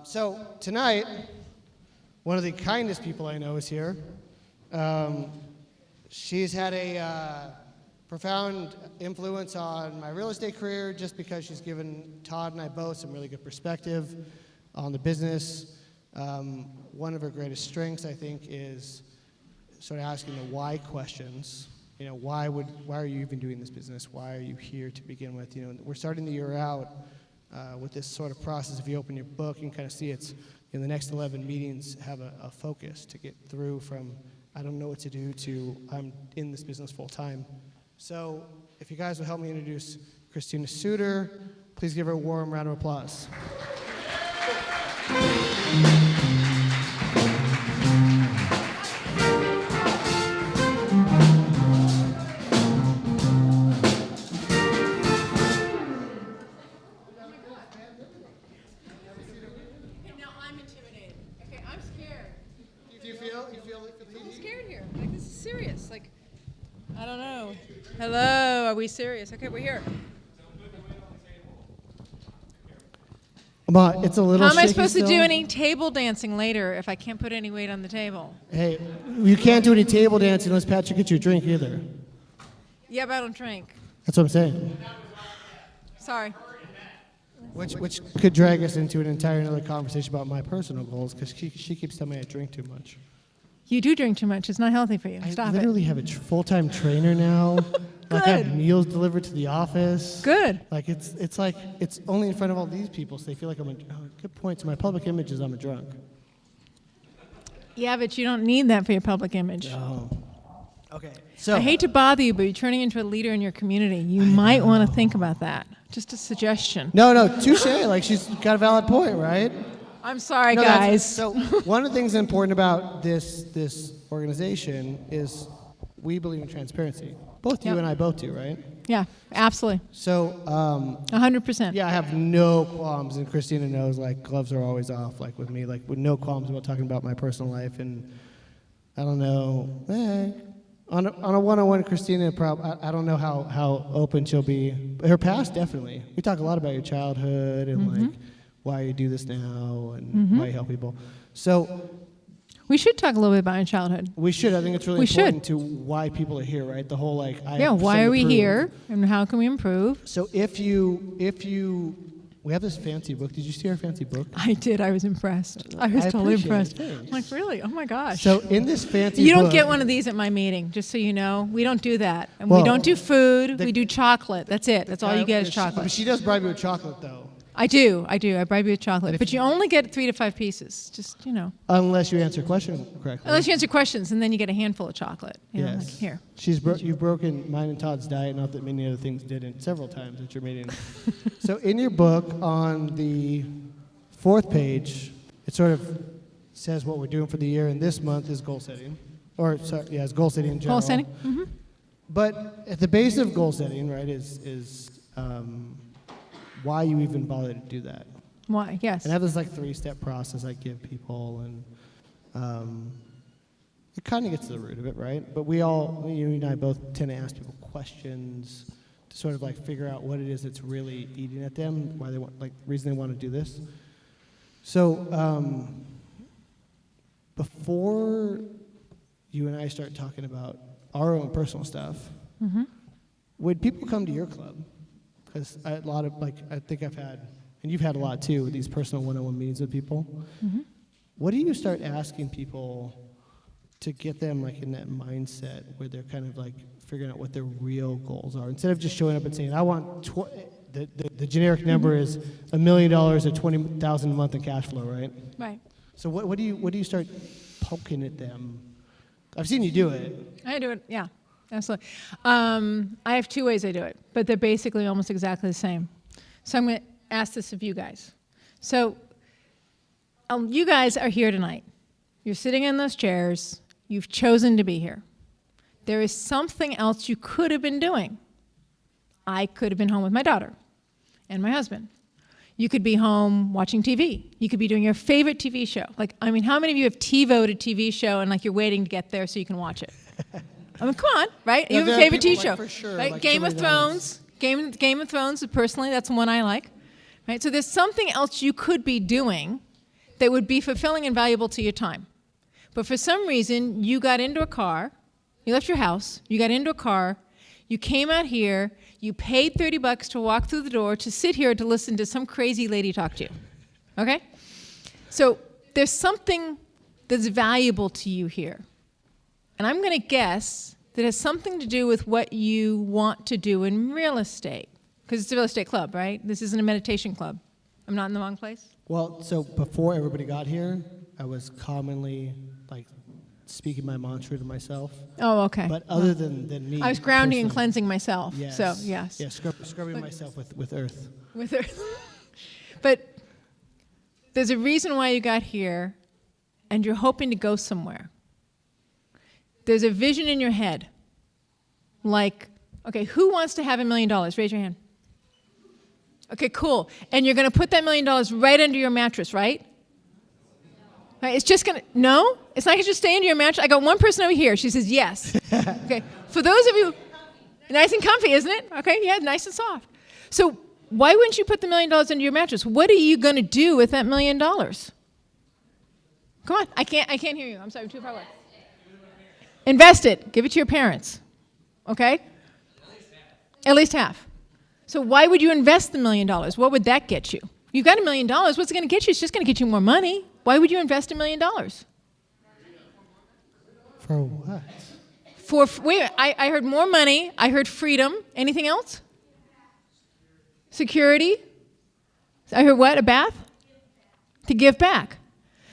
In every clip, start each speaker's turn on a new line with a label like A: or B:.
A: So tonight, one of the kindest people I know is here. She's had a profound influence on my real estate career just because she's given Todd and I both some really good perspective on the business. One of her greatest strengths, I think, is sort of asking the why questions. You know, why are you even doing this business? Why are you here to begin with? You know, we're starting the year out with this sort of process. If you open your book, you can kind of see it's in the next 11 meetings have a focus to get through from I don't know what to do to I'm in this business full time. So if you guys will help me introduce Christina Suter, please give her a warm round of applause.
B: Serious, like, I don't know. Hello, are we serious? Okay, we're here.
A: It's a little.
B: How am I supposed to do any table dancing later if I can't put any weight on the table?
A: Hey, you can't do any table dancing unless Patrick gets you a drink either.
B: Yeah, but I don't drink.
A: That's what I'm saying.
B: Sorry.
A: Which could drag us into an entire another conversation about my personal goals because she keeps telling me I drink too much.
B: You do drink too much. It's not healthy for you. Stop it.
A: I literally have a full-time trainer now. Like I have meals delivered to the office.
B: Good.
A: Like it's like it's only in front of all these people, so they feel like I'm a good point. So my public image is I'm a drunk.
B: Yeah, but you don't need that for your public image.
A: Oh. Okay. So
B: I hate to bother you, but you're turning into a leader in your community. You might want to think about that. Just a suggestion.
A: No, touche. Like she's got a valid point, right?
B: I'm sorry, guys.
A: So one of the things important about this organization is we believe in transparency. Both you and I both do, right?
B: Yeah, absolutely.
A: So
B: 100%.
A: Yeah, I have no qualms, and Christina knows, like, gloves are always off, like, with me, like, with no qualms about talking about my personal life, and I don't know, on a one-on-one, Christina, I don't know how open she'll be. Her past, definitely. We talk a lot about your childhood and, like, why you do this now and why you help people. So
B: we should talk a little bit about your childhood.
A: We should. I think it's really important to why people are here, right? The whole like
B: why are we here and how can we improve?
A: So we have this fancy book. Did you see our fancy book?
B: I did. I was impressed. I was totally impressed. I'm like, really? Oh my gosh.
A: So in this fancy
B: You don't
A: book,
B: get one of these at my meeting, just so you know. We don't do that. And we don't do food. We do chocolate. That's it. That's all you get is chocolate.
A: But she does bribe you with chocolate, though.
B: I do. I bribe you with chocolate. But you only get 3 to 5 pieces. Just, you know.
A: Unless you answer questions correctly.
B: Unless you answer questions, and then you get a handful of chocolate. You know,
A: yes.
B: like, here.
A: You've broken mine and Todd's diet, not that many other things didn't, several times at your meeting. So in your book, on the 4th page, it sort of says what we're doing for the year, and this month is goal setting. It's goal setting in general.
B: Goal setting? Mm-hmm.
A: But at the base of goal setting, right, is why you even bother to do that.
B: Why? Yes.
A: And I have this like 3-step process I give people, and it kind of gets to the root of it, right? But you and I both tend to ask people questions to sort of like figure out what it is that's really eating at them, why they want, like, reason they want to do this. So before you and I start talking about our own personal stuff, would people come to your club? Because I think I've had, and you've had a lot too, with these personal one-on-one meetings with people. What do you start asking people to get them like in that mindset where they're kind of like figuring out what their real goals are, instead of just showing up and saying, I want the generic number is $1 million or $20,000 a month in cash flow, right?
B: Right.
A: So what do you start poking at them? I've seen you do it.
B: I do it, yeah. Absolutely. I have 2 ways I do it, but they're basically almost exactly the same. So I'm going to ask this of you guys. So you guys are here tonight. You're sitting in those chairs. You've chosen to be here. There is something else you could have been doing. I could have been home with my daughter and my husband. You could be home watching TV. You could be doing your favorite TV show. Like, I mean, how many of you have TiVoed a TV show and like you're waiting to get there so you can watch it? I mean, come on, right? You have a favorite TV show,
A: for sure,
B: right?
A: like
B: Game of Thrones. Game of Thrones, personally, that's one I like, right? So there's something else you could be doing that would be fulfilling and valuable to your time. But for some reason, you got into a car, you left your house, you got into a car, you came out here, you paid $30 to walk through the door to sit here to listen to some crazy lady talk to you. Okay? So there's something that's valuable to you here. And I'm going to guess that has something to do with what you want to do in real estate. Because it's a real estate club, right? This isn't a meditation club. I'm not in the wrong place?
A: Well, so before everybody got here, I was commonly like speaking my mantra to myself.
B: Oh, okay.
A: But other than me,
B: I was grounding and
A: personally,
B: cleansing myself.
A: yes,
B: So, yes.
A: yeah, scrubbing myself with earth.
B: With her. But there's a reason why you got here, and you're hoping to go somewhere. There's a vision in your head. Like, okay, who wants to have $1 million? Raise your hand. Okay, cool. And you're going to put that $1 million right under your mattress, right? Right, it's just going to, no? It's not going to just stay under your mattress? I got one person over here. She says yes. Okay, for those of you, nice and comfy, isn't it? Okay, yeah, nice and soft. So why wouldn't you put the $1 million under your mattress? What are you going to do with that $1 million? Come on, I can't hear you. I'm sorry, I'm too far away. Invest it. Give it to your parents. Okay? At least half. So why would you invest the $1 million? What would that get you? You got $1 million. What's it going to get you? It's just going to get you more money. Why would you invest $1 million?
A: For what?
B: Wait, I heard more money. I heard freedom. Anything else? Security. I heard what? A bath? To give back.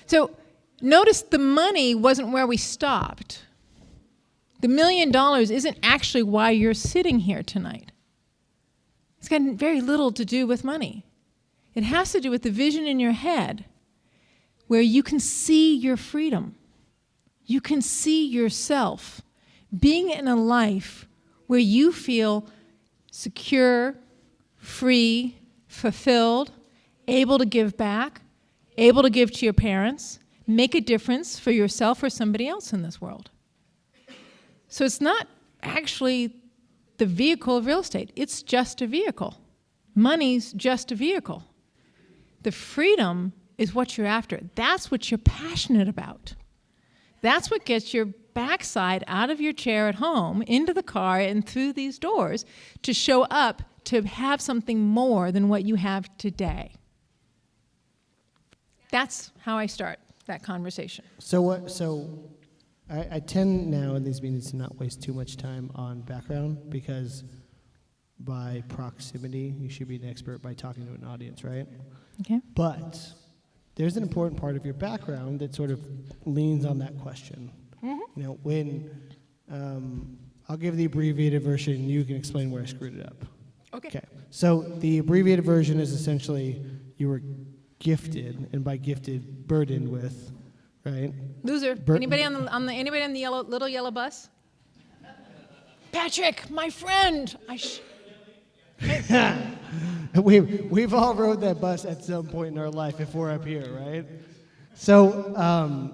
B: So notice the money wasn't where we stopped. The $1 million isn't actually why you're sitting here tonight. It's got very little to do with money. It has to do with the vision in your head where you can see your freedom. You can see yourself being in a life where you feel secure, free, fulfilled, able to give back, able to give to your parents, make a difference for yourself or somebody else in this world. So it's not actually the vehicle of real estate. It's just a vehicle. Money's just a vehicle. The freedom is what you're after. That's what you're passionate about. That's what gets your backside out of your chair at home, into the car, and through these doors to show up to have something more than what you have today. That's how I start that conversation.
A: So I tend now in these meetings to not waste too much time on background because by proximity, you should be an expert by talking to an audience, right?
B: Okay.
A: But there's an important part of your background that sort of leans on that question. Mm-hmm. You know, when I'll give the abbreviated version, you can explain where I screwed it up.
B: Okay.
A: So the abbreviated version is essentially you were gifted, and by gifted, burdened with, right? Anybody
B: on the little yellow bus? Patrick, my friend.
A: We've all rode that bus at some point in our life if we're up here, right? So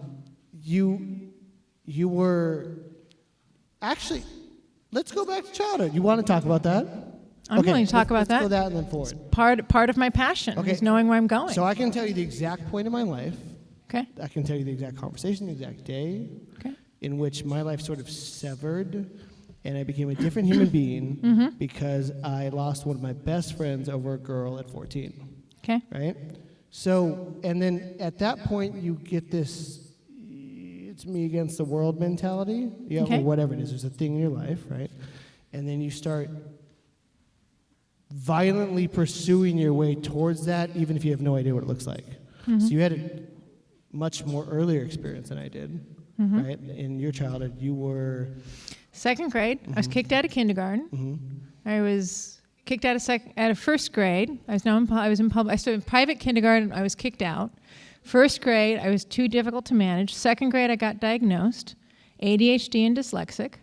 A: you were actually. Let's go back to childhood. You want to talk about that?
B: I'm willing to talk about that.
A: Let's go that and then forward.
B: It's part of my passion is knowing where I'm going.
A: So I can tell you the exact point in my life.
B: Okay.
A: I can tell you the exact conversation, the exact day in which my life sort of severed and I became a different human being because I lost one of my best friends over a girl at 14.
B: Okay.
A: Right? So, and then at that point you get this, it's me against the world mentality, or whatever it is. There's a thing in your life, right? And then you start violently pursuing your way towards that, even if you have no idea what it looks like. So you had a much more earlier experience than I did, right? In your childhood, you were...
B: Second grade, I was kicked out of kindergarten. I was kicked out of first grade. I was in public. I started in private kindergarten. I was kicked out. First grade, I was too difficult to manage. Second grade, I got diagnosed, ADHD and dyslexic.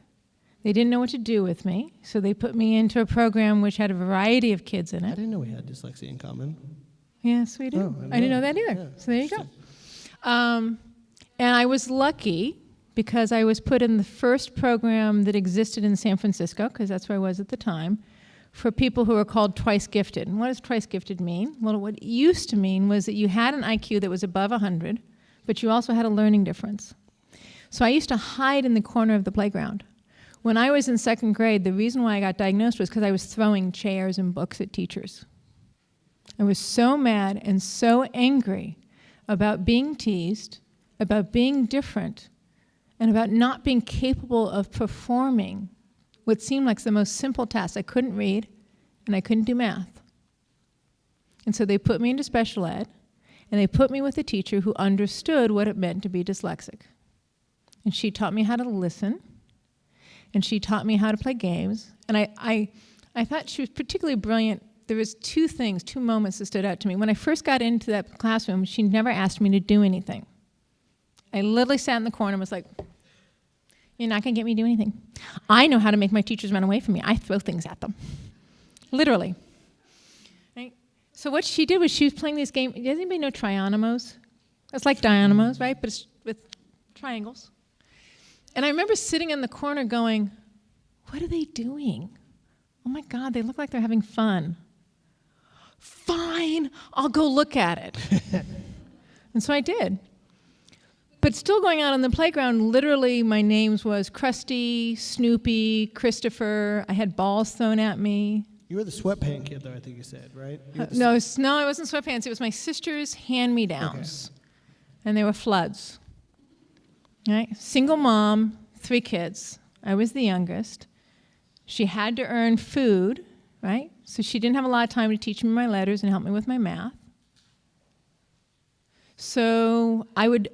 B: They didn't know what to do with me, so they put me into a program which had a variety of kids in
A: I
B: it.
A: didn't know we had dyslexia in common.
B: Yes, we do.
A: Oh,
B: I didn't know that either.
A: Yeah,
B: so there you go. And I was lucky because I was put in the first program that existed in San Francisco, because that's where I was at the time, for people who are called twice gifted. And what does twice gifted mean? Well, what it used to mean was that you had an IQ that was above 100, but you also had a learning difference. So I used to hide in the corner of the playground. When I was in second grade, the reason why I got diagnosed was because I was throwing chairs and books at teachers. I was so mad and so angry about being teased, about being different, and about not being capable of performing what seemed like the most simple tasks. I couldn't read, and I couldn't do math. And so they put me into special ed, and they put me with a teacher who understood what it meant to be dyslexic. And she taught me how to listen, and she taught me how to play games. And I thought she was particularly brilliant. There was two moments that stood out to me. When I first got into that classroom, she never asked me to do anything. I literally sat in the corner and was like, you're not going to get me to do anything. I know how to make my teachers run away from me. I throw things at them. Literally. Right? So what she did was she was playing this game. Does anybody know trinomos? It's like dynamos, right? But it's with triangles. And I remember sitting in the corner going, what are they doing? Oh my God, they look like they're having fun. Fine, I'll go look at it. And so I did. But still going out on the playground, literally my names was Krusty, Snoopy, Christopher. I had balls thrown at me.
A: You were the sweatpants kid, though, I think you said, right?
B: No, it wasn't sweatpants. It was my sister's hand-me-downs. Okay. And they were floods. Right? Single mom, 3 kids. I was the youngest. She had to earn food, right? So she didn't have a lot of time to teach me my letters and help me with my math. So I would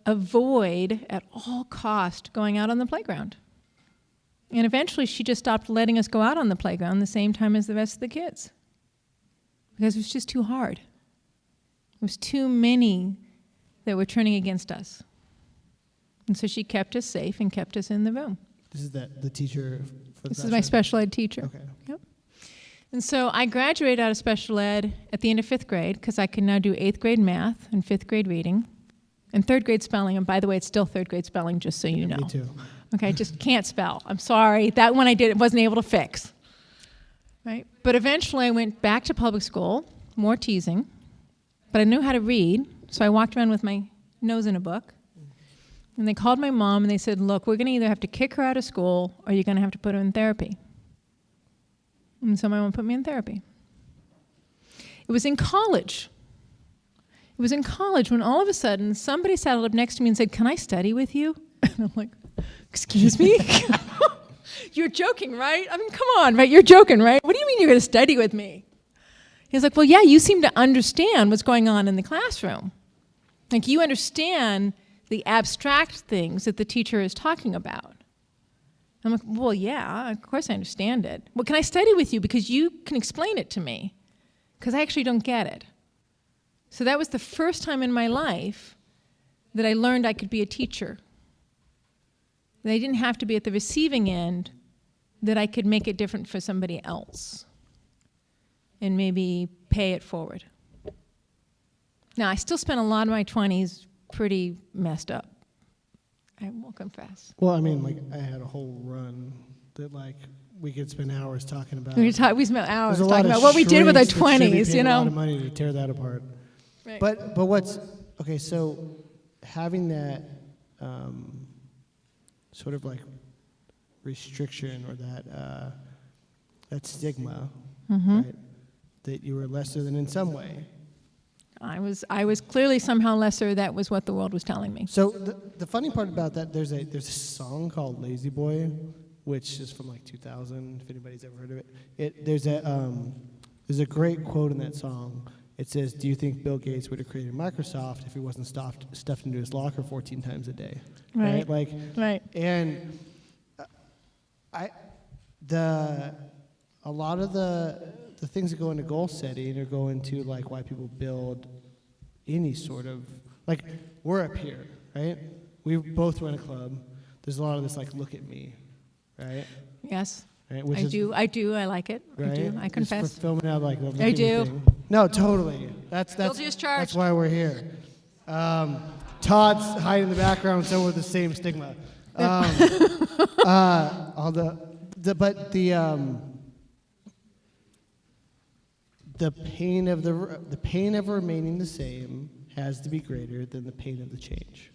B: avoid at all cost going out on the playground. And eventually she just stopped letting us go out on the playground the same time as the rest of the kids. Because it was just too hard. There was too many that were turning against us. And so she kept us safe and kept us in the room.
A: This is the teacher for the
B: This is my special ed teacher.
A: Okay.
B: Yep. And so I graduated out of special ed at the end of 5th grade because I can now do 8th grade math and 5th grade reading and 3rd grade spelling. And by the way, it's still 3rd grade spelling, just so you know.
A: Me too.
B: Okay, I just can't spell. I'm sorry. That one I did, wasn't able to fix. Right? But eventually I went back to public school, more teasing, but I knew how to read, so I walked around with my nose in a book. And they called my mom and they said, look, we're going to either have to kick her out of school or you're going to have to put her in therapy. And so my mom put me in therapy. It was in college. It was in college when all of a sudden somebody sat up next to me and said, can I study with you? And I'm like, excuse me? You're joking, right? I mean, come on, right? You're joking, right? What do you mean you're going to study with me? He's like, well, yeah, you seem to understand what's going on in the classroom. Like, you understand the abstract things that the teacher is talking about. I'm like, well, yeah, of course I understand it. Well, can I study with you because you can explain it to me? Because I actually don't get it. So that was the first time in my life that I learned I could be a teacher. That I didn't have to be at the receiving end, that I could make it different for somebody else and maybe pay it forward. Now, I still spent a lot of my 20s pretty messed up. I will confess.
A: Well, I mean, like, I had a whole run that, like, we could spend hours talking about.
B: We spent hours talking about what we did with our 20s, you know.
A: A lot of money to tear that apart. Right. But what's, okay, so having that sort of like restriction or that stigma, right, that you were lesser than in some way.
B: I was clearly somehow lesser. That was what the world was telling me.
A: So the funny part about that, there's a song called Lazy Boy, which is from like 2000, if anybody's ever heard of it. There's a great quote in that song. It says, do you think Bill Gates would have created Microsoft if he wasn't stuffed into his locker 14 times a day?
B: Right.
A: Like,
B: right.
A: And a lot of the things that go into goal setting or go into like why people build any sort of, like, we're up here, right? We both run a club. There's a lot of this like, look at me, right?
B: Yes.
A: Right?
B: I do. I like it.
A: Right?
B: I do. I confess.
A: Just for filming out like the look
B: I
A: at me
B: do.
A: thing. No, totally. That's why we're here. Todd's hiding in the background, so we're the same stigma. the pain of remaining the same has to be greater than the pain of the change.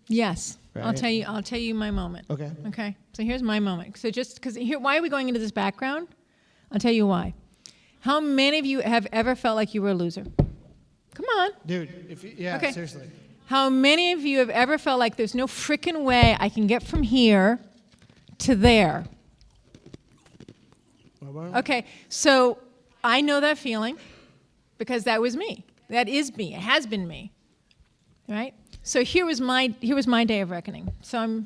B: Yes.
A: Right.
B: I'll tell you my moment.
A: Okay.
B: Okay. So here's my moment. So just because here, why are we going into this background? I'll tell you why. How many of you have ever felt like you were a loser? Come on.
A: Dude,
B: Okay.
A: seriously.
B: How many of you have ever felt like there's no freaking way I can get from here to there? Okay, so I know that feeling because that was me. That is me. It has been me. Right? So here was my day of reckoning. So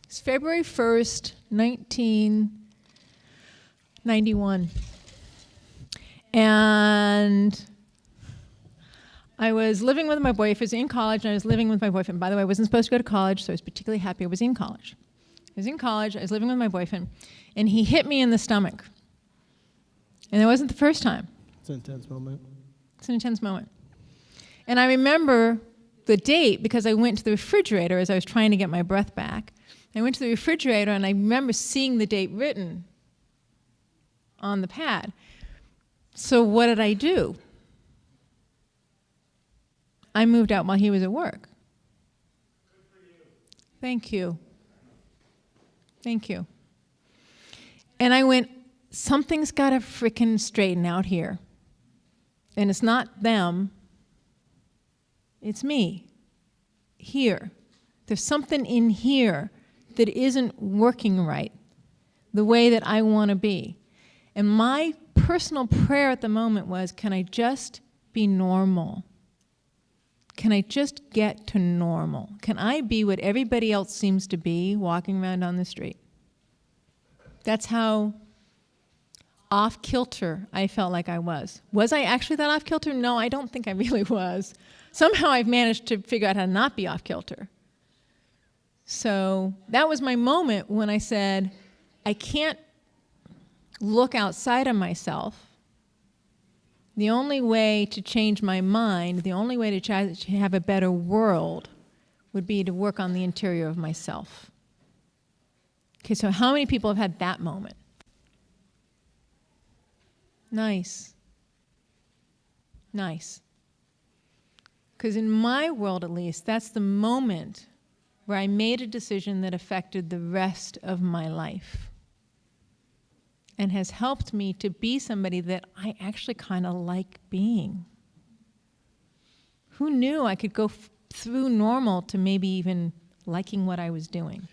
B: it's February 1st, 1991. And I was living with my boyfriend. I was in college, and I was living with my boyfriend. By the way, I wasn't supposed to go to college, so I was particularly happy I was in college. I was in college, I was living with my boyfriend, and he hit me in the stomach. And it wasn't the first time.
A: It's an intense moment.
B: It's an intense moment. And I remember the date because I went to the refrigerator as I was trying to get my breath back. I went to the refrigerator, and I remember seeing the date written on the pad. So what did I do? I moved out while he was at work.
C: Good for you.
B: Thank you. Thank you. And I went, something's got to frickin' straighten out here. And it's not them. It's me. Here. There's something in here that isn't working right the way that I want to be. And my personal prayer at the moment was, can I just be normal? Can I just get to normal? Can I be what everybody else seems to be walking around on the street? That's how off-kilter I felt like I was. Was I actually that off-kilter? No, I don't think I really was. Somehow I've managed to figure out how to not be off-kilter. So that was my moment when I said, I can't look outside of myself. The only way to change my mind, the only way to try to have a better world would be to work on the interior of myself. Okay, so how many people have had that moment? Nice. Nice. Because in my world, at least, that's the moment where I made a decision that affected the rest of my life and has helped me to be somebody that I actually kind of like being. Who knew I could go through normal to maybe even liking what I was doing?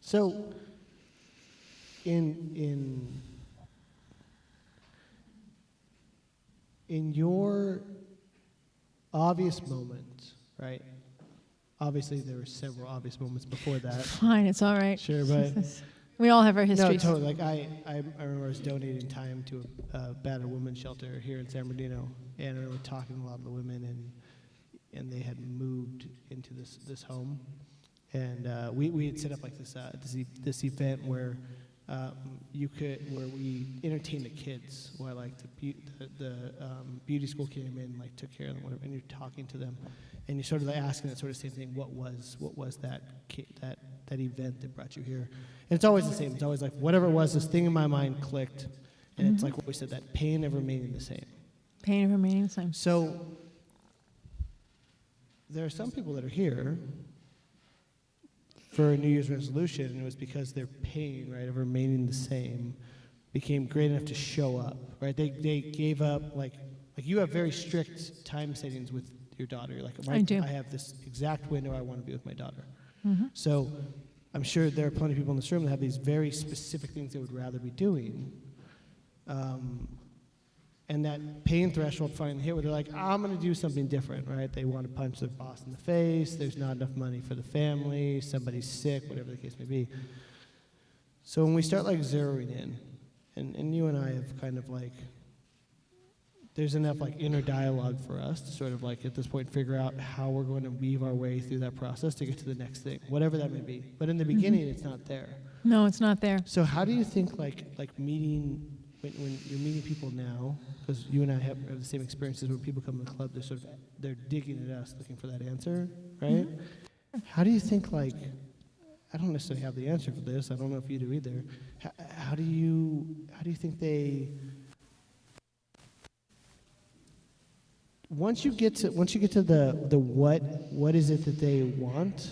A: So, in your obvious moment, right? Obviously, there were several obvious moments before that.
B: Fine, it's all right.
A: Sure, but
B: we all have our
A: no,
B: histories.
A: totally. Like I remember I was donating time to a battered women's shelter here in San Bernardino, and I remember talking to a lot of the women, and they had moved into this home, and we had set up like this event where where we entertained the kids, while like the beauty school came in, like took care of them, whatever, and you're talking to them, and you're sort of like asking that sort of same thing. What was that event that brought you here? And it's always the same. It's always like whatever it was, this thing in my mind clicked, and it's like what we said, that pain of remaining the same.
B: Pain of remaining the same.
A: So there are some people that are here for a New Year's resolution, and it was because their pain, right, of remaining the same became great enough to show up, right? They gave up, like you have very strict time settings with your daughter. You're like,
B: I do.
A: I have this exact window I want to be with my daughter.
B: Mm-hmm.
A: So I'm sure there are plenty of people in this room that have these very specific things they would rather be doing. And that pain threshold finally hit where they're like, I'm going to do something different, right? They want to punch their boss in the face. There's not enough money for the family. Somebody's sick, whatever the case may be. So when we start like zeroing in, and you and I have kind of like, there's enough like inner dialogue for us to sort of like at this point figure out how we're going to weave our way through that process to get to the next thing, whatever that may be. But in the beginning, it's not there.
B: No, it's not there.
A: So how do you think like meeting, when you're meeting people now, because you and I have the same experiences when people come to the club, they're digging at us looking for that answer, right? Mm-hmm. How do you think like, I don't necessarily have the answer for this, I don't know if you do either. How do you think they once you get to the what is it that they want,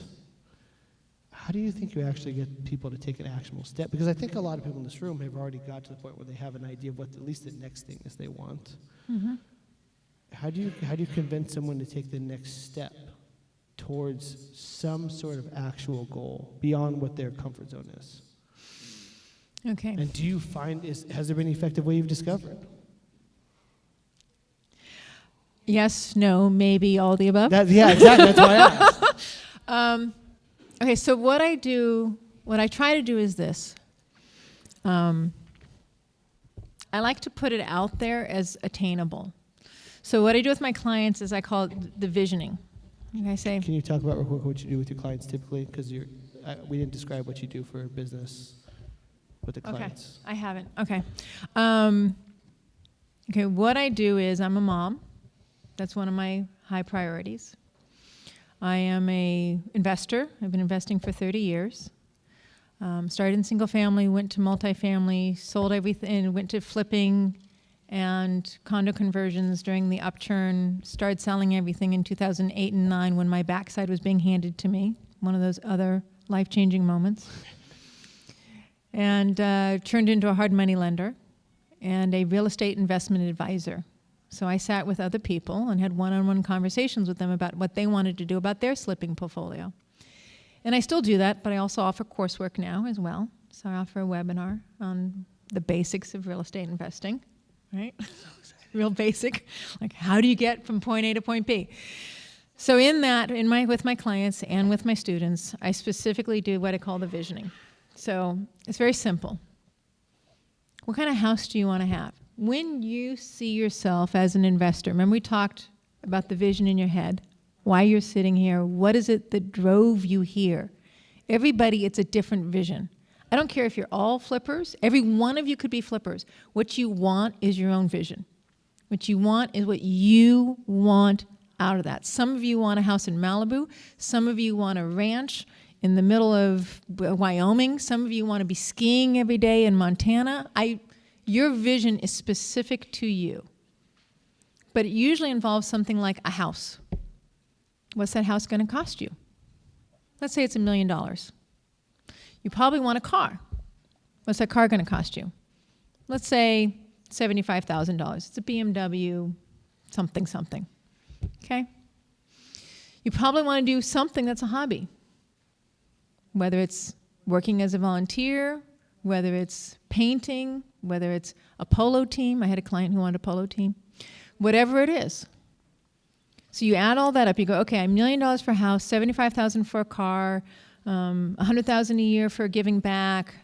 A: how do you think you actually get people to take an actionable step? Because I think a lot of people in this room have already got to the point where they have an idea of what at least the next thing is they want.
B: Mm-hmm.
A: How do you convince someone to take the next step towards some sort of actual goal beyond what their comfort zone is?
B: Okay.
A: And do you find, has there been an effective way you've discovered?
B: Yes, no, maybe, all the above.
A: Yeah, exactly. That's why I asked.
B: Okay, so what I try to do is this. I like to put it out there as attainable. So what I do with my clients is I call it the visioning. Okay, I say,
A: Can you talk about real quick what you do with your clients typically? Because we didn't describe what you do for business with the clients.
B: Okay, I haven't. Okay. Okay, what I do is I'm a mom. That's one of my high priorities. I am a investor. I've been investing for 30 years. Started in single family, went to multifamily, sold everything, went to flipping and condo conversions during the upturn, started selling everything in 2008 and 9 when my backside was being handed to me, one of those other life-changing moments. And turned into a hard money lender and a real estate investment advisor. So I sat with other people and had one-on-one conversations with them about what they wanted to do about their slipping portfolio. And I still do that, but I also offer coursework now as well. So I offer a webinar on the basics of real estate investing, right? Real basic, like how do you get from point A to point B? So in that, with my clients and with my students, I specifically do what I call the visioning. So it's very simple. What kind of house do you want to have? When you see yourself as an investor, remember we talked about the vision in your head, why you're sitting here, what is it that drove you here? Everybody, it's a different vision. I don't care if you're all flippers. Every one of you could be flippers. What you want is your own vision. What you want is what you want out of that. Some of you want a house in Malibu. Some of you want a ranch in the middle of Wyoming. Some of you want to be skiing every day in Montana. Your vision is specific to you. But it usually involves something like a house. What's that house going to cost you? Let's say it's $1 million. You probably want a car. What's that car going to cost you? Let's say $75,000. It's a BMW, something. Okay? You probably want to do something that's a hobby. Whether it's working as a volunteer, whether it's painting, whether it's a polo team. I had a client who wanted a polo team. Whatever it is. So you add all that up. You go, okay, $1 million for a house, $75,000 for a car, $100,000 a year for giving back,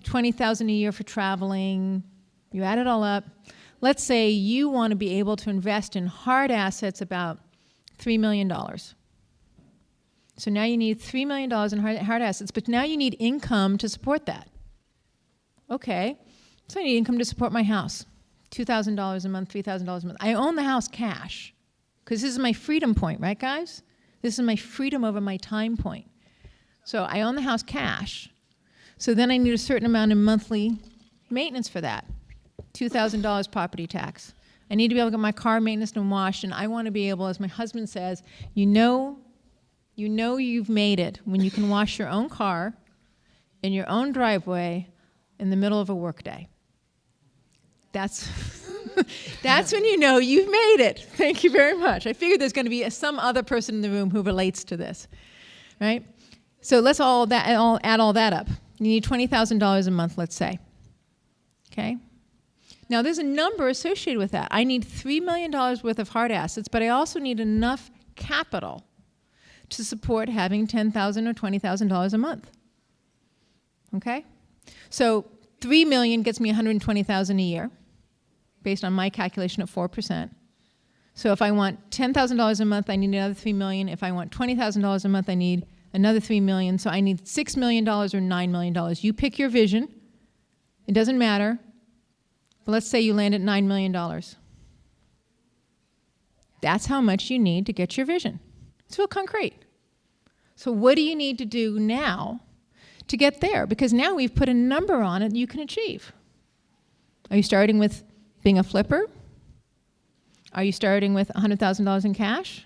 B: $20,000 a year for traveling. You add it all up. Let's say you want to be able to invest in hard assets about $3 million. So now you need $3 million in hard assets, but now you need income to support that. Okay, so I need income to support my house. $2,000 a month, $3,000 a month. I own the house cash, because this is my freedom point, right, guys? This is my freedom over my time point. So I own the house cash. So then I need a certain amount of monthly maintenance for that. $2,000 property tax. I need to be able to get my car maintenance and washed, and I want to be able, as my husband says, you know you've made it when you can wash your own car in your own driveway in the middle of a workday. That's when you know you've made it. Thank you very much. I figured there's going to be some other person in the room who relates to this, right? So let's add all that up. You need $20,000 a month, let's say. Okay? Now there's a number associated with that. I need $3 million worth of hard assets, but I also need enough capital to support having $10,000 or $20,000 a month. Okay? So $3 million gets me $120,000 a year, based on my calculation of 4%. So if I want $10,000 a month, I need another $3 million. If I want $20,000 a month, I need another $3 million. So I need $6 million or $9 million. You pick your vision. It doesn't matter. But let's say you land at $9 million. That's how much you need to get your vision. It's real concrete. So what do you need to do now to get there? Because now we've put a number on it you can achieve. Are you starting with being a flipper? Are you starting with $100,000 in cash?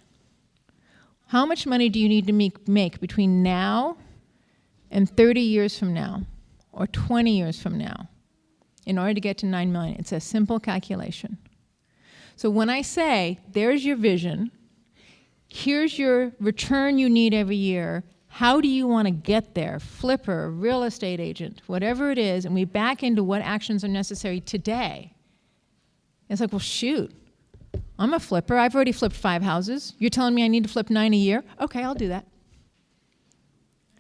B: How much money do you need to make between now and 30 years from now or 20 years from now in order to get to 9 million? It's a simple calculation. So when I say, there's your vision, here's your return you need every year, how do you want to get there? Flipper, real estate agent, whatever it is, and we back into what actions are necessary today. It's like, well, shoot, I'm a flipper. I've already flipped 5 houses. You're telling me I need to flip 9 a year? Okay, I'll do that.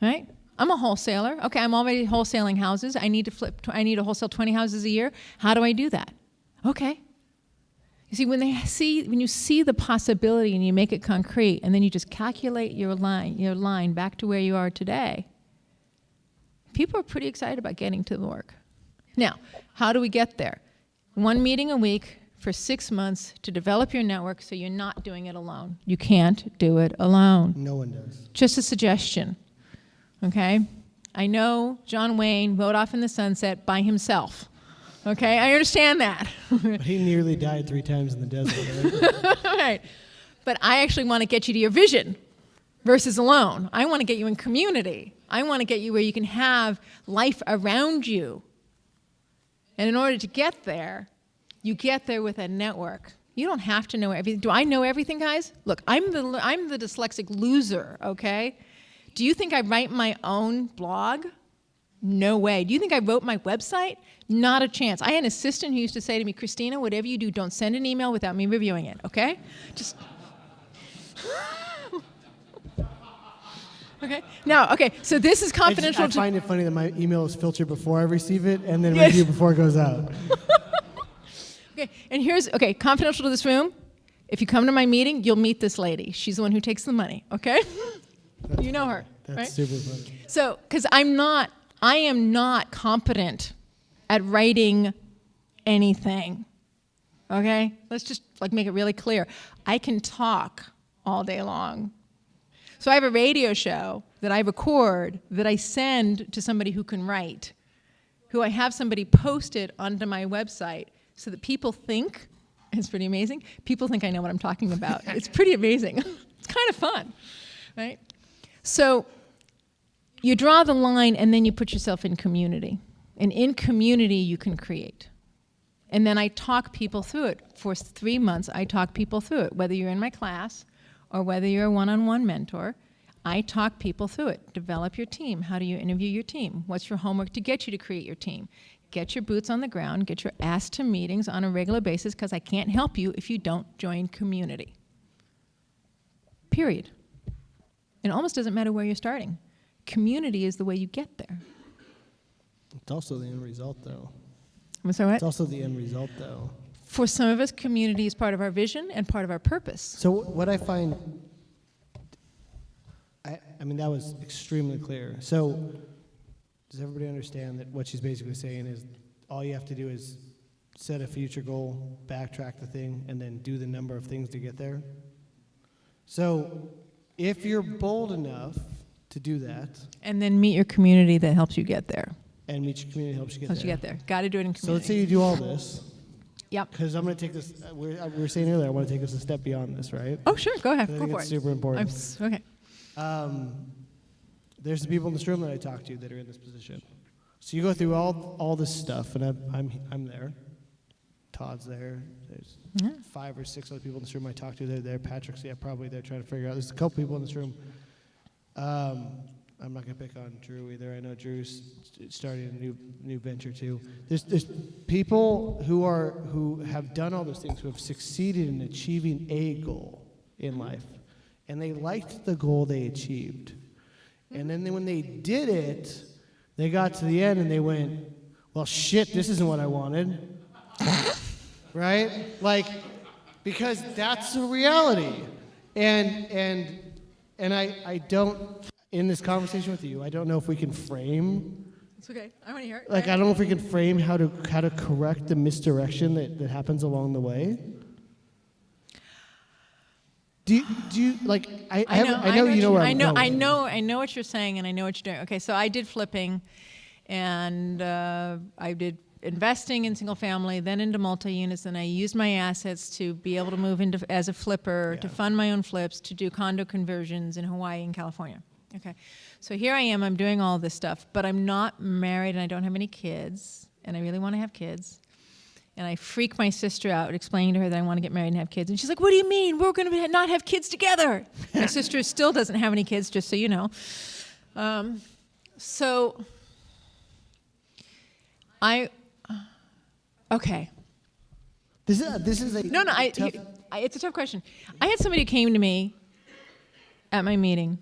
B: Right? I'm a wholesaler. Okay, I'm already wholesaling houses. I need to wholesale 20 houses a year. How do I do that? Okay. You see, when you see the possibility and you make it concrete, and then you just calculate your line back to where you are today, people are pretty excited about getting to the work. Now, how do we get there? 1 meeting a week for 6 months to develop your network so you're not doing it alone. You can't do it alone.
A: No one does.
B: Just a suggestion, okay? I know John Wayne rode off in the sunset by himself. Okay, I understand that.
A: But he nearly died 3 times in the desert, right?
B: Right. But I actually want to get you to your vision versus alone. I want to get you in community. I want to get you where you can have life around you. And in order to get there, you get there with a network. You don't have to know everything. Do I know everything, guys? Look, I'm the dyslexic loser, okay? Do you think I write my own blog? No way. Do you think I wrote my website? Not a chance. I had an assistant who used to say to me, Christina, whatever you do, don't send an email without me reviewing it, okay? Just... Okay. Now, okay, so this is confidential.
A: I find it funny that my email is filtered before I receive it and then review before it goes out.
B: Okay, and okay, confidential to this room. If you come to my meeting, you'll meet this lady. She's the one who takes the money, okay? You know her,
A: That's
B: right?
A: super funny.
B: So, because I am not competent at writing anything, okay? Let's just make it really clear. I can talk all day long. So I have a radio show that I record that I send to somebody who can write, who I have somebody post it onto my website so that people think, it's pretty amazing, people think I know what I'm talking about. It's pretty amazing. It's kind of fun, right? So you draw the line and then you put yourself in community. And in community you can create. And then I talk people through it. For 3 months I talk people through it, whether you're in my class or whether you're a one-on-one mentor. I talk people through it. Develop your team. How do you interview your team? What's your homework to get you to create your team? Get your boots on the ground. Get your ass to meetings on a regular basis, because I can't help you if you don't join community. Period. It almost doesn't matter where you're starting. Community is the way you get there.
A: It's also the end result, though.
B: I'm sorry, what?
A: It's also the end result, though.
B: For some of us, community is part of our vision and part of our purpose.
A: So what I find, I mean, that was extremely clear. So does everybody understand that what she's basically saying is all you have to do is set a future goal, backtrack the thing, and then do the number of things to get there? So if you're bold enough to do that.
B: And then meet your community that helps you get there.
A: And meet your community helps you get
B: Helps
A: there.
B: you get there. Got to do it in community.
A: So let's say you do all this.
B: Yep.
A: Because I'm going to take this, we were saying earlier, I want to take us a step beyond this, right?
B: Oh, sure. Go ahead.
A: I
B: Go
A: think
B: for
A: it's
B: it.
A: super important.
B: Okay.
A: There's the people in this room that I talk to that are in this position. So you go through all this stuff, and I'm there. Todd's there. There's 5 or 6 other people in this room I talk to. They're there. Patrick's probably there trying to figure out. There's a couple people in this room. I'm not gonna pick on Drew either. I know Drew's starting a new venture too. There's people who have done all those things, who have succeeded in achieving a goal in life, and they liked the goal they achieved. And then when they did it, they got to the end and they went, "Well, shit, this isn't what I wanted." Right? Because that's the reality. And I don't. In this conversation with you, I don't know if we can frame.
B: It's okay. I want to hear it.
A: I don't know if we can frame how to correct the misdirection that happens along the way. Do you I know you know where I'm going.
B: I know what you're saying, and I know what you're doing. Okay, so I did flipping, and I did investing in single family, then into multi-units, and I used my assets to be able to move into as a flipper, to fund my own flips, to do condo conversions in Hawaii and California. Okay, so here I am, I'm doing all this stuff, but I'm not married and I don't have any kids, and I really want to have kids. And I freak my sister out explaining to her that I want to get married and have kids. And she's like, what do you mean? We're going to not have kids together. My sister still doesn't have any kids, just so you know. Okay.
A: This is a
B: No,
A: tough,
B: it's a tough question. I had somebody who came to me at my meeting,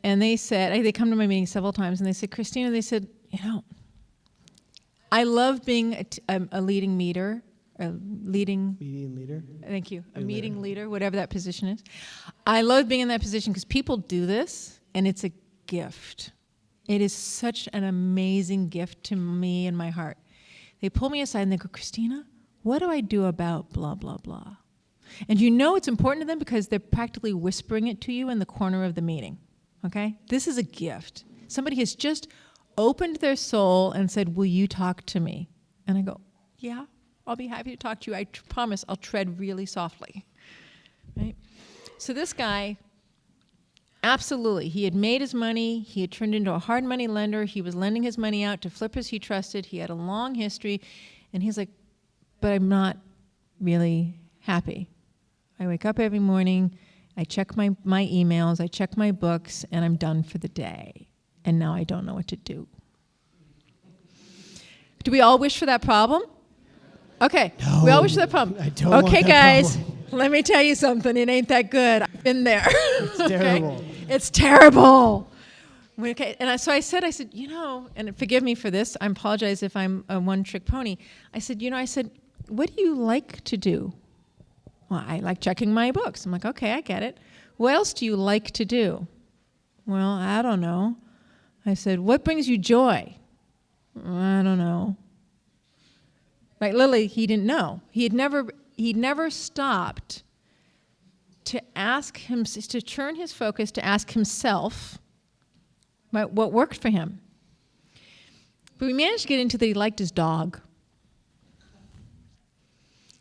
B: and they said, they come to my meeting several times, and they said, Christina, they said, I love being a leading meter, meeting leader. Thank you. A meeting leader, whatever that position is. I love being in that position because people do this, and it's a gift. It is such an amazing gift to me and my heart. They pull me aside and they go, Christina, what do I do about blah, blah, blah? And it's important to them because they're practically whispering it to you in the corner of the meeting, okay? This is a gift. Somebody has just opened their soul and said, will you talk to me? And I go, yeah, I'll be happy to talk to you. I promise I'll tread really softly, right? So this guy, absolutely, he had made his money. He had turned into a hard money lender. He was lending his money out to flippers he trusted. He had a long history. And he's like, but I'm not really happy. I wake up every morning, I check my emails, I check my books, and I'm done for the day. And now I don't know what to do. Do we all wish for that problem? Okay,
A: No,
B: we all wish for that problem.
A: I don't want
B: okay,
A: that
B: guys,
A: problem.
B: let me tell you something. It ain't that good. I've been there.
A: It's terrible.
B: It's terrible. Okay, and so I said, and forgive me for this. I apologize if I'm a one-trick pony. I said, what do you like to do? Well, I like checking my books. I'm like, okay, I get it. What else do you like to do? Well, I don't know. I said, what brings you joy? I don't know. Like literally, he didn't know. He'd never stopped to ask him, to turn his focus to ask himself what worked for him. But we managed to get into that he liked his dog.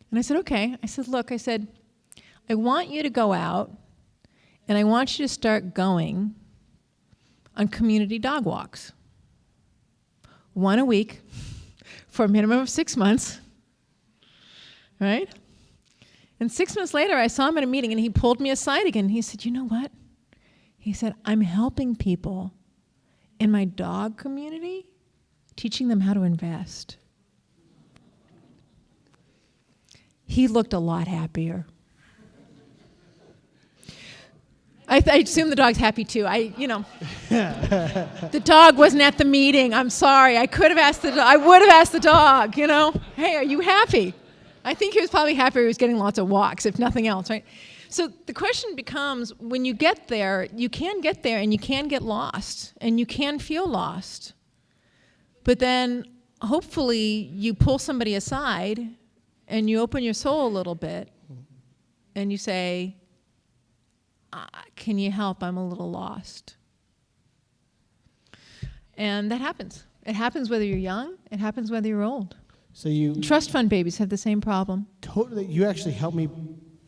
B: And I said, okay. I said, look, I want you to go out and I want you to start going on community dog walks. 1 a week for a minimum of 6 months, right? And 6 months later, I saw him at a meeting and he pulled me aside again. He said, you know what? He said, I'm helping people in my dog community, teaching them how to invest. He looked a lot happier. I assume the dog's happy too. The dog wasn't at the meeting. I'm sorry. I could have asked the dog. I would have asked the dog, hey, are you happy? I think he was probably happy he was getting lots of walks, if nothing else, right? So the question becomes, when you get there, you can get there and you can get lost and you can feel lost. But then hopefully you pull somebody aside and you open your soul a little bit and you say, can you help? I'm a little lost. And that happens. It happens whether you're young. It happens whether you're old.
A: So you
B: Trust fund babies have the same problem.
A: totally. You actually helped me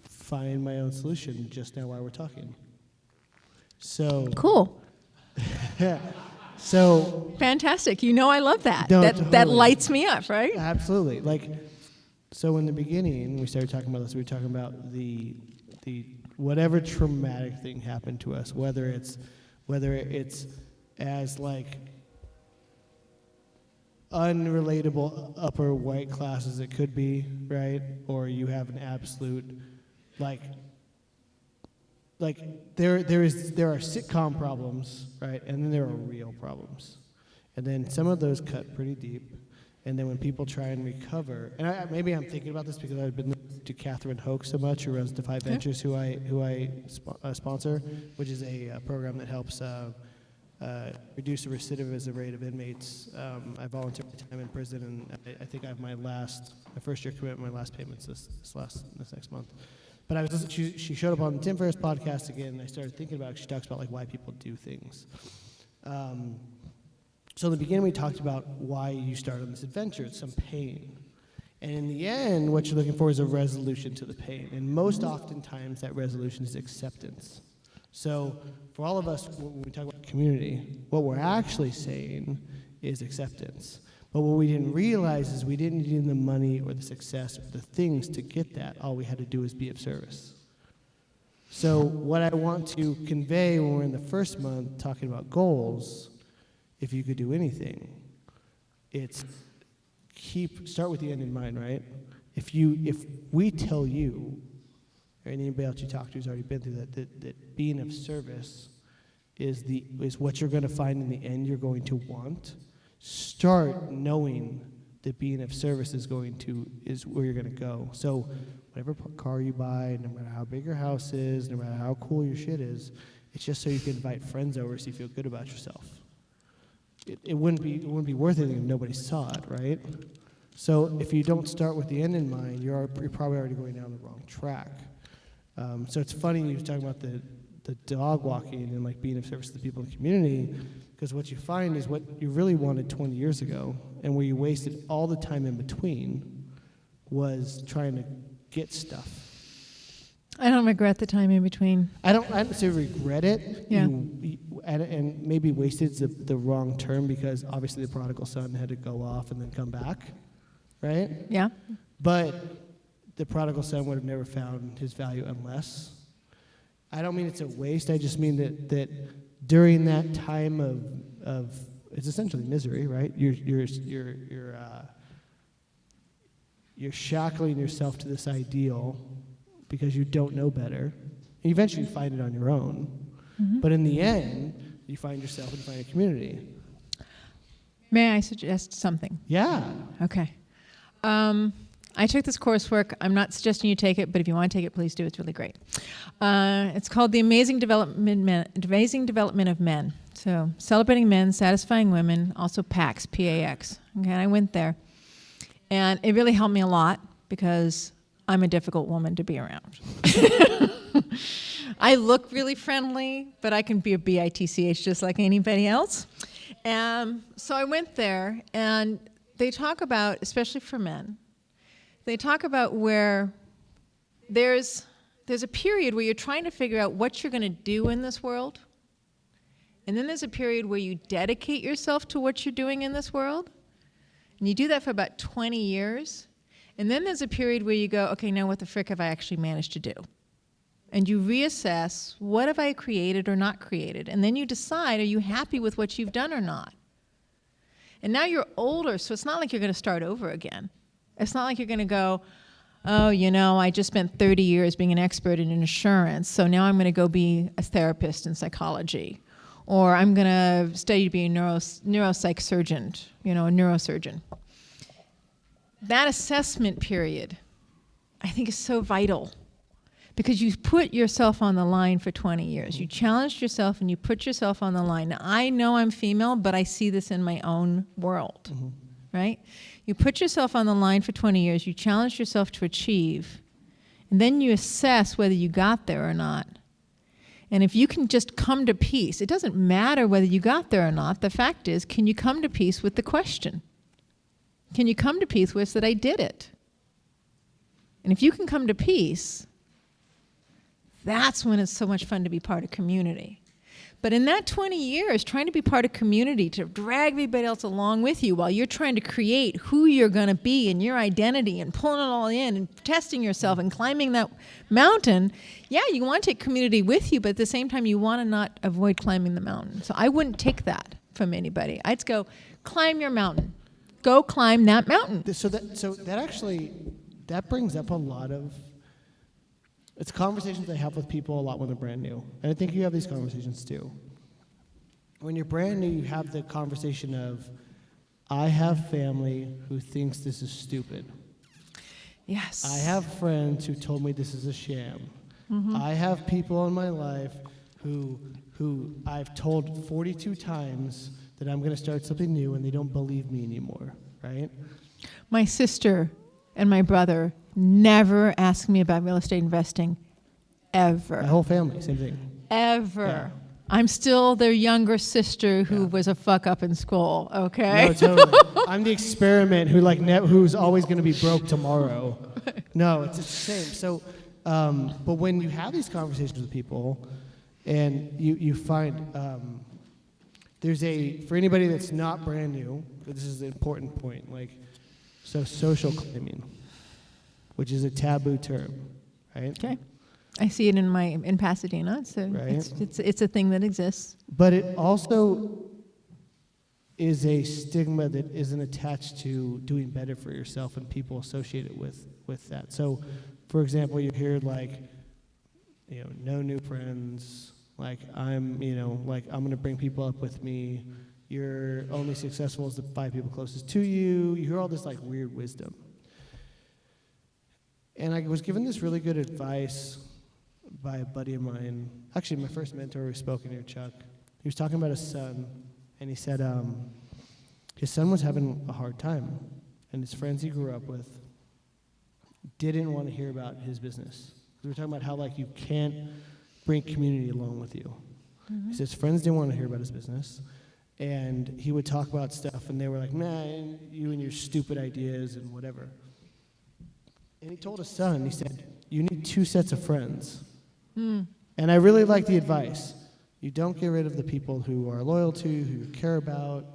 A: find my own solution just now while we're talking. So
B: Cool.
A: So
B: Fantastic. I love that.
A: No,
B: That
A: totally.
B: lights me up, right?
A: absolutely, so in the beginning we started talking about this. We were talking about the whatever traumatic thing happened to us, whether it's as unrelatable upper white class as it could be, right? Or you have an absolute there are sitcom problems, right? And then there are real problems. And then some of those cut pretty deep. And then when people try and recover, and maybe I'm thinking about this because I've been listening to Catherine Hoke so much, who runs Defy Ventures, who I sponsor, which is a program that helps reduce the recidivism rate of inmates. I volunteer my time in prison, and I think I have my first year commitment, my last payments this next month. But I was listening, she showed up on Tim Ferriss' podcast again, and I started thinking about it. She talks about why people do things. So in the beginning, we talked about why you started on this adventure. It's some pain. And in the end, what you're looking for is a resolution to the pain. And most oftentimes, that resolution is acceptance. So for all of us, when we talk about community, what we're actually saying is acceptance. But what we didn't realize is we didn't need the money or the success or the things to get that. All we had to do was be of service. So what I want to convey when we're in the first month talking about goals, if you could do anything, it's start with the end in mind, right? If we tell you, or anybody else you talk to who's already been through that being of service is what you're going to find in the end you're going to want, start knowing that being of service is where you're going to go. So whatever car you buy, no matter how big your house is, no matter how cool your shit is, it's just so you can invite friends over so you feel good about yourself. It wouldn't be worth anything if nobody saw it, right? So if you don't start with the end in mind, you're probably already going down the wrong track. So it's funny you were talking about the dog walking and like being of service to the people in the community, because what you find is what you really wanted 20 years ago, and where you wasted all the time in between was trying to get stuff.
B: I don't regret the time in between.
A: I don't say regret it.
B: Yeah.
A: And maybe wasted is the wrong term, because obviously the prodigal son had to go off and then come back, right?
B: Yeah.
A: But the prodigal son would have never found his value unless. I don't mean it's a waste. I just mean that during that time of it's essentially misery, right? You're shackling yourself to this ideal because you don't know better. And eventually you find it on your own. Mm-hmm. But in the end, you find yourself and you find a community.
B: May I suggest something?
A: Yeah.
B: Okay. I took this coursework. I'm not suggesting you take it, but if you want to take it, please do. It's really great. It's called The Amazing Development of Men. So celebrating men, satisfying women, also PAX, P-A-X. Okay, and I went there. And it really helped me a lot because I'm a difficult woman to be around. I look really friendly, but I can be a B-I-T-C-H just like anybody else. So I went there, and they talk about, especially for men, they talk about where there's a period where you're trying to figure out what you're going to do in this world. And then there's a period where you dedicate yourself to what you're doing in this world. And you do that for about 20 years. And then there's a period where you go, okay, now what the frick have I actually managed to do? And you reassess, what have I created or not created? And then you decide, are you happy with what you've done or not? And now you're older, so it's not like you're going to start over again. It's not like you're going to go, oh, I just spent 30 years being an expert in insurance, so now I'm going to go be a therapist in psychology. Or I'm going to study to be a neuropsych surgeon, a neurosurgeon. That assessment period, I think, is so vital, because you put yourself on the line for 20 years. You challenged yourself and you put yourself on the line. Now, I know I'm female, but I see this in my own world, right? You put yourself on the line for 20 years, you challenge yourself to achieve, and then you assess whether you got there or not. And if you can just come to peace, it doesn't matter whether you got there or not. The fact is, can you come to peace with the question? Can you come to peace with that I did it? And if you can come to peace, that's when it's so much fun to be part of community. But in that 20 years, trying to be part of community, to drag everybody else along with you while you're trying to create who you're going to be and your identity and pulling it all in and testing yourself and climbing that mountain, yeah, you want to take community with you, but at the same time, you want to not avoid climbing the mountain. So I wouldn't take that from anybody. I'd go, climb your mountain. Go climb that mountain.
A: So that brings up a lot of, it's conversations I have with people a lot when they're brand new. And I think you have these conversations too. When you're brand new, you have the conversation of, I have family who thinks this is stupid.
B: Yes.
A: I have friends who told me this is a sham. Mm-hmm. I have people in my life who I've told 42 times that I'm going to start something new, and they don't believe me anymore, right?
B: My sister and my brother never asked me about real estate investing, ever.
A: My whole family, same thing.
B: Ever.
A: Yeah.
B: I'm still their younger sister who was a fuck up in school, okay?
A: No, totally. I'm the experiment who's always going to be broke tomorrow. No, it's the same. So, but when you have these conversations with people, and you find for anybody that's not brand new, this is the important point. So social claiming, which is a taboo term, right?
B: Okay. I see it in Pasadena, so
A: Right.
B: it's a thing that exists.
A: But it also is a stigma that isn't attached to doing better for yourself, and people associate it with that. So, for example, you hear no new friends. I'm going to bring people up with me. You're only successful as the 5 people closest to you. You hear all this weird wisdom. And I was given this really good advice by a buddy of mine. Actually, my first mentor who spoke in here, Chuck. He was talking about his son, and he said his son was having a hard time, and his friends he grew up with didn't want to hear about his business. We were talking about how you can't bring community along with you. Mm-hmm. He says friends didn't want to hear about his business, and he would talk about stuff, and they were like, "Man, you and your stupid ideas and whatever." And he told his son, he said, "You need 2 sets of friends." Mm. And I really like the advice. You don't get rid of the people who are loyal to you, who you care about,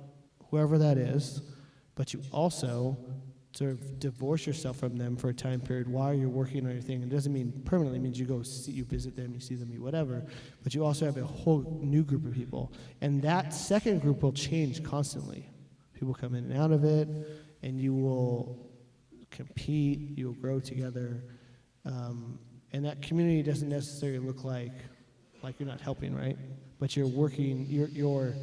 A: whoever that is, but you also sort of divorce yourself from them for a time period while you're working on your thing. It doesn't mean permanently. It means you go see, you visit them, you see them, you whatever. But you also have a whole new group of people. And that second group will change constantly. People come in and out of it, and you will compete, you will grow together. And that community doesn't necessarily look like you're not helping, right? But you're working, you're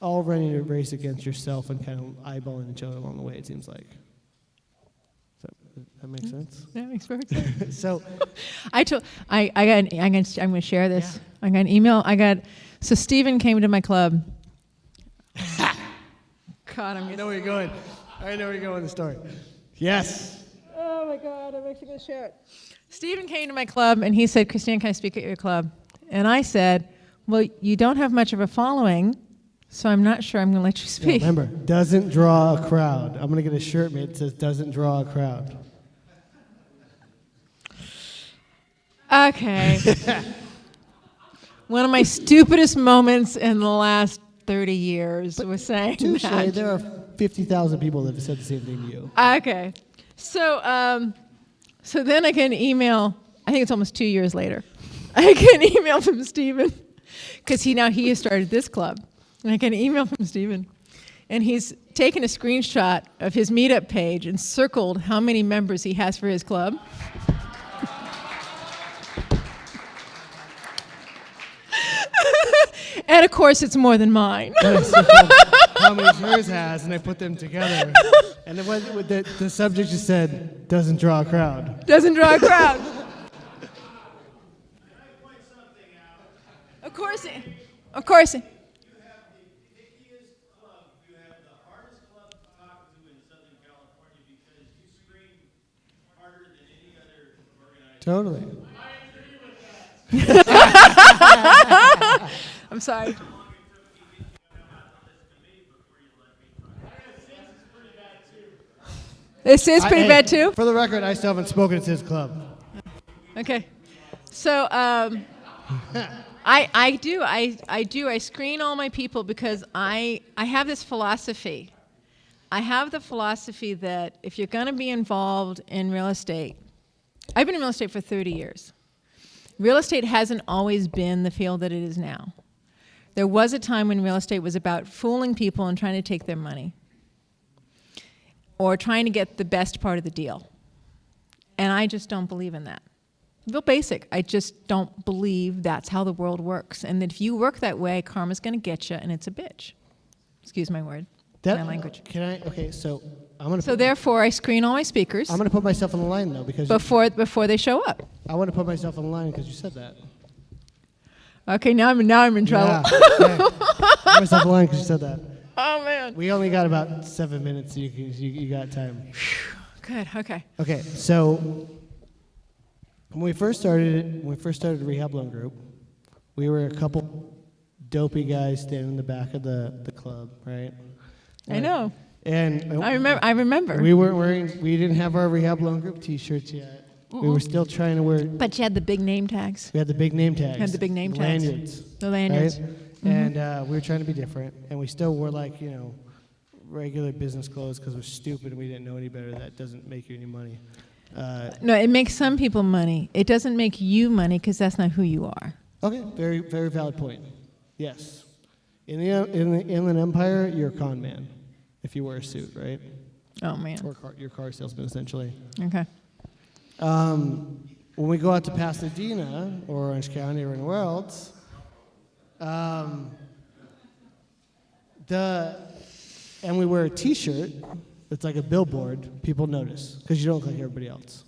A: all running a race against yourself and kind of eyeballing each other along the way, it seems like. Does that make sense?
B: Yeah, it makes perfect sense.
A: So
B: I'm going to share this. Yeah. I got an email. So Stephen came to my club. God,
A: I know where you're going. I know where you're going in the story. Yes.
B: Oh my God, I'm actually going to share it. Stephen came to my club and he said, "Christine, can I speak at your club?" And I said, "Well, you don't have much of a following, so I'm not sure I'm going to let you speak."
A: Yeah, remember, doesn't draw a crowd. I'm going to get a shirt made that says "doesn't draw a crowd."
B: Okay. One of my stupidest moments in the last 30 years was saying
A: touche,
B: that.
A: there are 50,000 people that have said the same thing to you.
B: Okay. So then I get an email, I think it's almost 2 years later. I get an email from Stephen, because he has started this club. And I get an email from Stephen, and he's taken a screenshot of his meetup page and circled how many members he has for his club. And of course, it's more than mine.
A: How many yours has, and I put them together. And the subject just said, "doesn't draw a crowd."
B: Doesn't draw a crowd.
C: Can I point something out?
B: Of course.
C: You have the pickiest club. You have the hardest club to talk to in Southern California because you scream harder than any other organization.
A: Totally.
C: I agree with that.
B: I'm sorry. This is pretty bad too?
A: For the record, I still haven't spoken at his club.
B: Okay. So I do. I screen all my people because I have this philosophy. I have the philosophy that if you're going to be involved in real estate, I've been in real estate for 30 years. Real estate hasn't always been the field that it is now. There was a time when real estate was about fooling people and trying to take their money, or trying to get the best part of the deal. And I just don't believe in that. Real basic. I just don't believe that's how the world works. And that if you work that way, karma's going to get you, and it's a bitch. Excuse my word, my language.
A: Can I? Okay, so I'm gonna.
B: So therefore, I screen all my speakers
A: I'm gonna put myself on the line though because
B: before they show up.
A: I want to put myself on the line because you said that.
B: Okay, now I'm in trouble.
A: Yeah. Put myself on the line because you said that.
B: Oh man.
A: We only got about 7 minutes. So you got time.
B: Good. Okay.
A: Okay, so when we first started the rehab loan group, We were a couple dopey guys standing in the back of the club, right?
B: I know.
A: And
B: I remember.
A: we weren't wearing, we didn't have our Rehab Loan Group T-shirts yet. We were still trying to wear.
B: But you had the big name tags.
A: We had the big name tags.
B: Had the big name tags.
A: Lanyards.
B: The lanyards.
A: Right? And we were trying to be different, and we still wore like, you know, regular business clothes because we're stupid and we didn't know any better. That doesn't make you any money.
B: No, it makes some people money. It doesn't make you money because that's not who you are.
A: Okay, very, very valid point. Yes. In the Inland Empire, you're a con man if you wear a suit, right?
B: Oh, man.
A: Or your car salesman, essentially.
B: Okay.
A: When we go out to Pasadena or Orange County or anywhere else, and we wear a T-shirt that's like a billboard, people notice because you don't look like everybody else.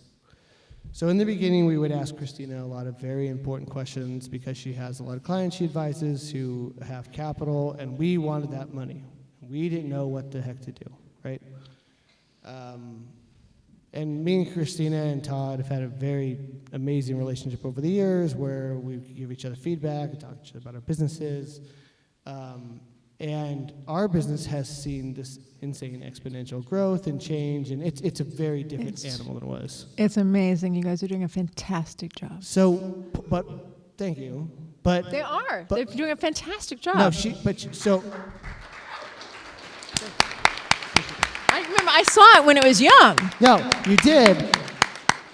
A: So in the beginning, we would ask Christina a lot of very important questions because she has a lot of clients she advises who have capital, and we wanted that money. We didn't know what the heck to do, right? And me and Christina and Todd have had a very amazing relationship over the years where we give each other feedback and talk to each other about our businesses. And our business has seen this insane exponential growth and change, and it's a very different animal than it was.
B: It's amazing. You guys are doing a fantastic job.
A: So, but thank you. But
B: They are. They're doing a fantastic job.
A: no,
B: I remember I saw it when it was young.
A: no, you did.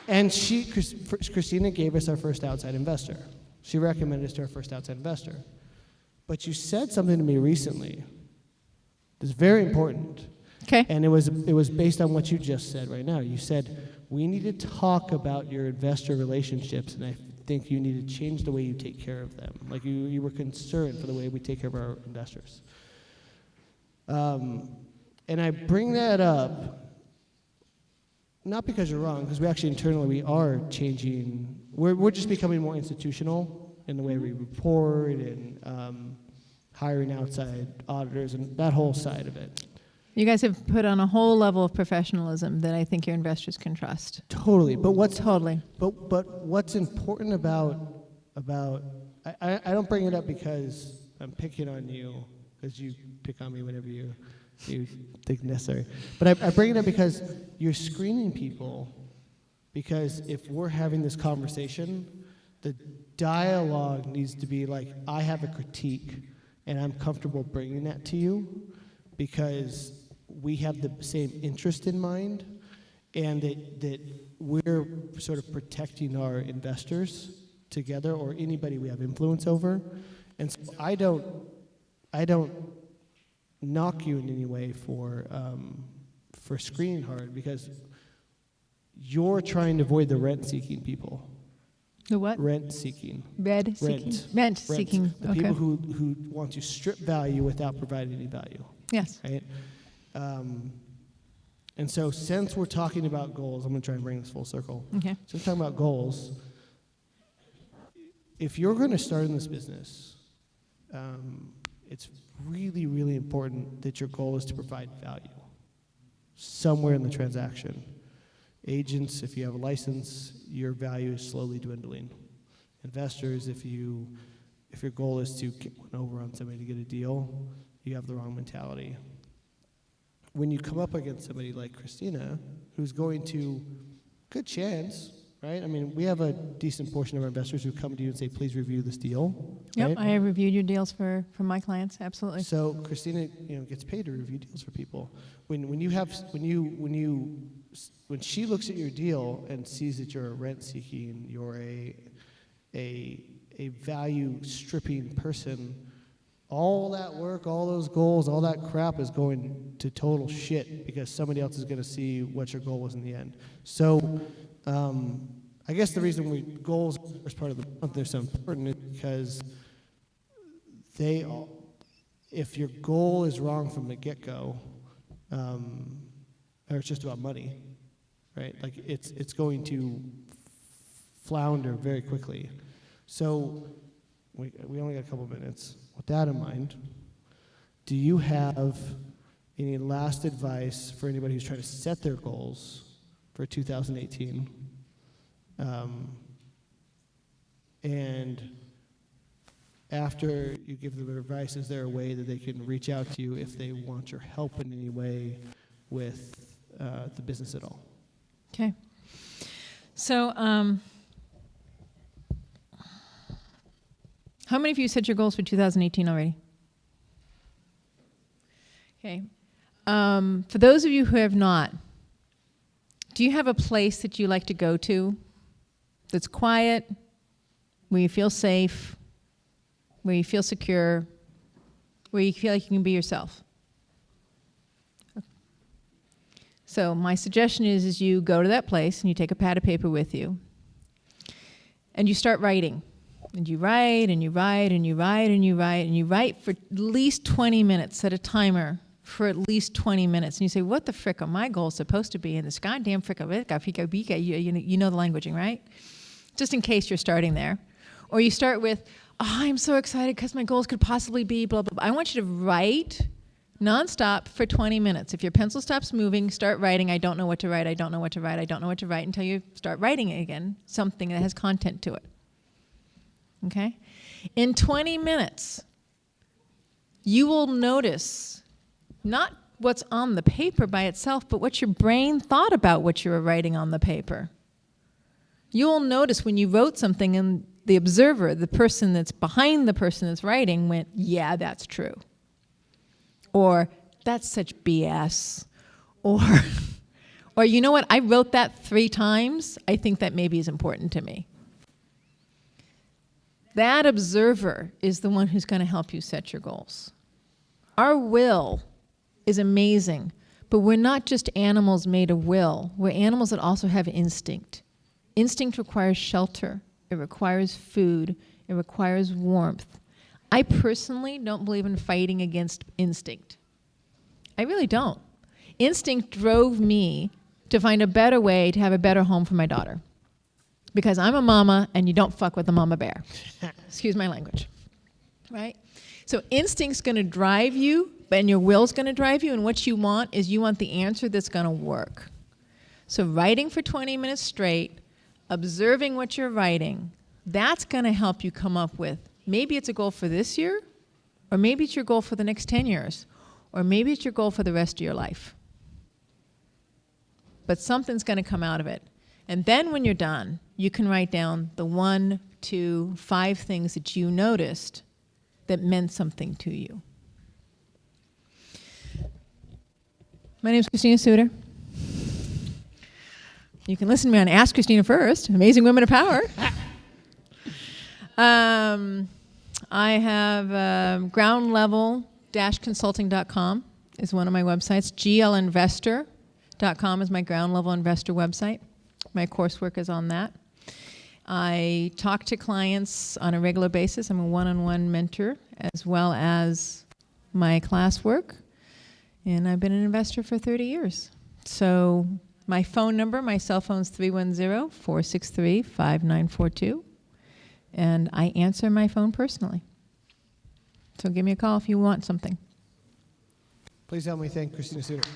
A: And Christina gave us our first outside investor. She recommended us to our first outside investor. But you said something to me recently that's very important.
B: Okay.
A: And it was based on what you just said right now. You said, we need to talk about your investor relationships, and I think you need to change the way you take care of them. Like you were concerned for the way we take care of our investors. And I bring that up, not because you're wrong, because we actually internally we are changing. We're just becoming more institutional in the way we report and hiring outside auditors and that whole side of it.
B: You guys have put on a whole level of professionalism that I think your investors can trust.
A: Totally, but what's important about I don't bring it up because I'm picking on you, because you pick on me whenever you think necessary. But I bring it up because you're screening people, because if we're having this conversation, the dialogue needs to be like, I have a critique, and I'm comfortable bringing that to you because we have the same interest in mind, and that we're sort of protecting our investors together or anybody we have influence over. And so I don't knock you in any way for screening hard, because you're trying to avoid the rent-seeking people.
B: The what?
A: Rent-seeking.
B: Rent-seeking. Rent-seeking.
A: The
B: Okay.
A: people who want to strip value without providing any value.
B: Yes.
A: Right? And so since we're talking about goals, I'm going to try and bring this full circle.
B: Okay.
A: So we're talking about goals. If you're going to start in this business, it's really, really important that your goal is to provide value somewhere in the transaction. Agents, if you have a license, your value is slowly dwindling. Investors, if your goal is to get one over on somebody to get a deal, you have the wrong mentality. When you come up against somebody like Christina, who's going to, good chance, right? I mean, we have a decent portion of our investors who come to you and say, please review this deal.
B: Yep,
A: right?
B: I have reviewed your deals for my clients, absolutely.
A: So Christina, gets paid to review deals for people. When she looks at your deal and sees that you're a rent-seeking, you're a value-stripping person, all that work, all those goals, all that crap is going to total shit because somebody else is going to see what your goal was in the end. So I guess the reason goals as part of the month are so important is because if your goal is wrong from the get-go, or it's just about money, right? Like it's going to flounder very quickly. So we only got a couple minutes. With that in mind, do you have any last advice for anybody who's trying to set their goals for 2018? And after you give them advice, is there a way that they can reach out to you if they want your help in any way with the business at all?
B: Okay. So, how many of you set your goals for 2018 already? Okay. For those of you who have not, do you have a place that you like to go to that's quiet, where you feel safe, where you feel secure, where you feel like you can be yourself? So my suggestion is you go to that place and you take a pad of paper with you and you start writing. And you write and you write and you write and you write and you write for at least 20 minutes. Set a timer for at least 20 minutes. And you say, what the frick are my goals supposed to be in this goddamn frick of it? You know the languaging, right? Just in case you're starting there. Or you start with, oh, I'm so excited because my goals could possibly be blah, blah, blah. I want you to write nonstop for 20 minutes. If your pencil stops moving, start writing. I don't know what to write. I don't know what to write. I don't know what to write until you start writing it again, something that has content to it. Okay? In 20 minutes, you will notice not what's on the paper by itself, but what your brain thought about what you were writing on the paper. You will notice when you wrote something and the observer, the person that's behind the person that's writing, went, yeah, that's true. Or, that's such BS. Or, you know what, I wrote that 3 times. I think that maybe is important to me. That observer is the one who's going to help you set your goals. Our will is amazing, but we're not just animals made of will. We're animals that also have instinct. Instinct requires shelter. It requires food. It requires warmth. I personally don't believe in fighting against instinct. I really don't. Instinct drove me to find a better way to have a better home for my daughter. Because I'm a mama, and you don't fuck with a mama bear. Excuse my language. Right? So instinct's going to drive you, and your will's going to drive you, and what you want is you want the answer that's going to work. So writing for 20 minutes straight, observing what you're writing, that's going to help you come up with, maybe it's a goal for this year, or maybe it's your goal for the next 10 years, or maybe it's your goal for the rest of your life. But something's going to come out of it. And then when you're done, you can write down the 1, 2, 5 things that you noticed that meant something to you. My name is Christina Suter. You can listen to me on Ask Christina First, Amazing Women of Power. I have groundlevel-consulting.com is one of my websites. glinvestor.com is my ground level investor website. My coursework is on that. I talk to clients on a regular basis. I'm a one-on-one mentor as well as my classwork. And I've been an investor for 30 years. So my phone number, my cell phone is 310-463-5942. And I answer my phone personally. So give me a call if you want something.
A: Please help me thank Christina Suter.